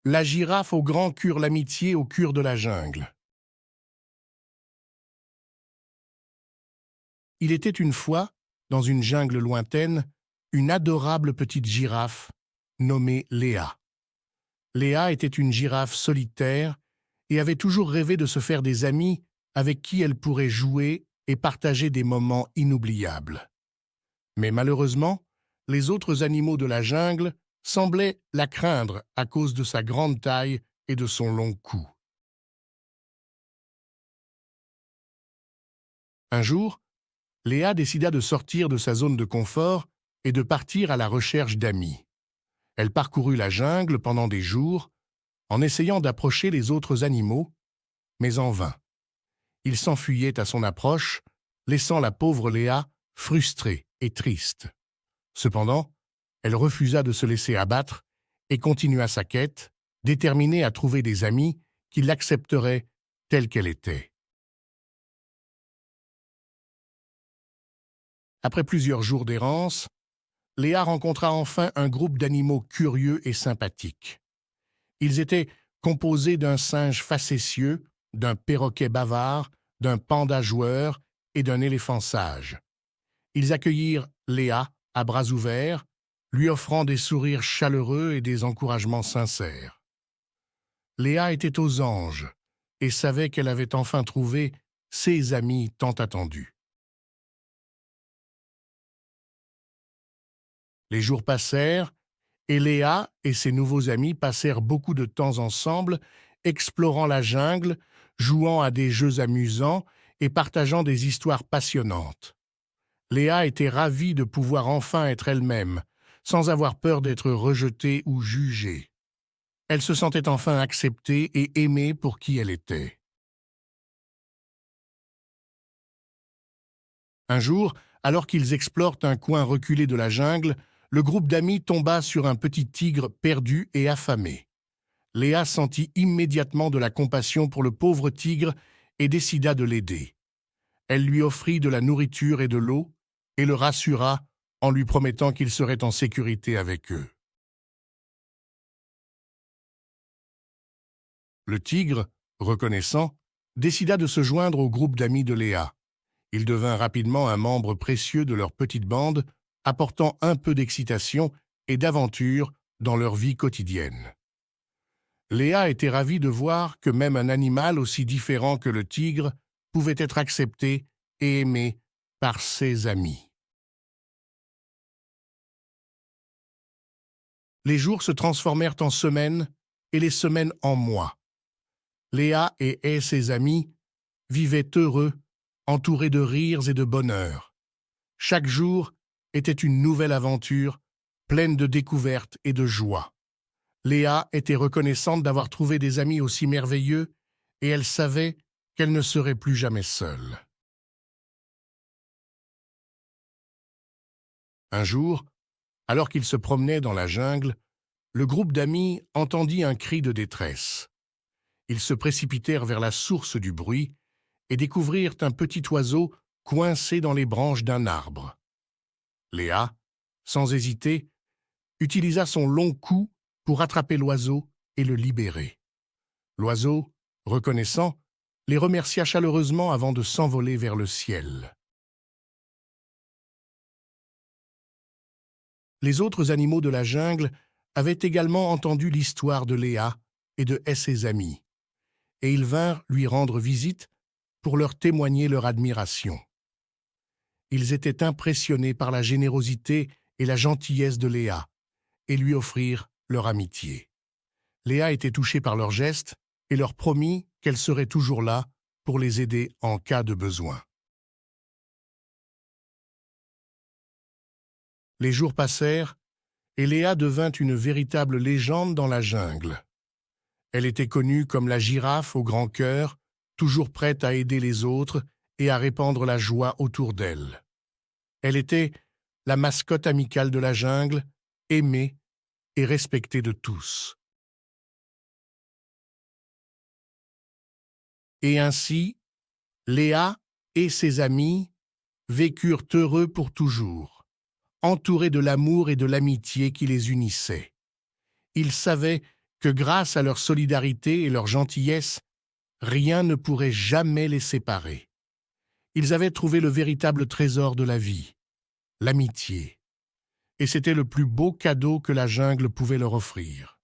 La girafe au grand cure l'amitié au cure de la jungle. Il était une fois, dans une jungle lointaine, une adorable petite girafe nommée Léa. Léa était une girafe solitaire et avait toujours rêvé de se faire des amis avec qui elle pourrait jouer et partager des moments inoubliables. Mais malheureusement, les autres animaux de la jungle semblaient la craindre à cause de sa grande taille et de son long cou. Un jour, Léa décida de sortir de sa zone de confort et de partir à la recherche d'amis. Elle parcourut la jungle pendant des jours, en essayant d'approcher les autres animaux, mais en vain. Ils s'enfuyaient à son approche, laissant la pauvre Léa frustrée et triste. Cependant, elle refusa de se laisser abattre et continua sa quête, déterminée à trouver des amis qui l'accepteraient telle qu'elle était. Après plusieurs jours d'errance, Léa rencontra enfin un groupe d'animaux curieux et sympathiques. Ils étaient composés d'un singe facétieux, d'un perroquet bavard, d'un panda joueur et d'un éléphant sage. Ils accueillirent Léa à bras ouverts, lui offrant des sourires chaleureux et des encouragements sincères. Léa était aux anges et savait qu'elle avait enfin trouvé ses amis tant attendus. Les jours passèrent, et Léa et ses nouveaux amis passèrent beaucoup de temps ensemble, explorant la jungle, jouant à des jeux amusants et partageant des histoires passionnantes. Léa était ravie de pouvoir enfin être elle-même, sans avoir peur d'être rejetée ou jugée. Elle se sentait enfin acceptée et aimée pour qui elle était. Un jour, alors qu'ils explorent un coin reculé de la jungle, le groupe d'amis tomba sur un petit tigre perdu et affamé. Léa sentit immédiatement de la compassion pour le pauvre tigre et décida de l'aider. Elle lui offrit de la nourriture et de l'eau et le rassura en lui promettant qu'il serait en sécurité avec eux. Le tigre, reconnaissant, décida de se joindre au groupe d'amis de Léa. Il devint rapidement un membre précieux de leur petite bande, apportant un peu d'excitation et d'aventure dans leur vie quotidienne. Léa était ravie de voir que même un animal aussi différent que le tigre pouvait être accepté et aimé par ses amis. Les jours se transformèrent en semaines et les semaines en mois. Léa et ses amis vivaient heureux, entourés de rires et de bonheur. Chaque jour était une nouvelle aventure, pleine de découvertes et de joie. Léa était reconnaissante d'avoir trouvé des amis aussi merveilleux et elle savait qu'elle ne serait plus jamais seule. Un jour, alors qu'ils se promenaient dans la jungle, le groupe d'amis entendit un cri de détresse. Ils se précipitèrent vers la source du bruit et découvrirent un petit oiseau coincé dans les branches d'un arbre. Léa, sans hésiter, utilisa son long cou pour attraper l'oiseau et le libérer. L'oiseau, reconnaissant, les remercia chaleureusement avant de s'envoler vers le ciel. Les autres animaux de la jungle avaient également entendu l'histoire de Léa et de ses amis, et ils vinrent lui rendre visite pour leur témoigner leur admiration. Ils étaient impressionnés par la générosité et la gentillesse de Léa et lui offrirent leur amitié. Léa était touchée par leurs gestes et leur promit qu'elle serait toujours là pour les aider en cas de besoin. Les jours passèrent et Léa devint une véritable légende dans la jungle. Elle était connue comme la girafe au grand cœur, toujours prête à aider les autres et à répandre la joie autour d'elle. Elle était la mascotte amicale de la jungle, aimée et respectée de tous. Et ainsi, Léa et ses amis vécurent heureux pour toujours, entourés de l'amour et de l'amitié qui les unissait. Ils savaient que grâce à leur solidarité et leur gentillesse, rien ne pourrait jamais les séparer. Ils avaient trouvé le véritable trésor de la vie, l'amitié. Et c'était le plus beau cadeau que la jungle pouvait leur offrir.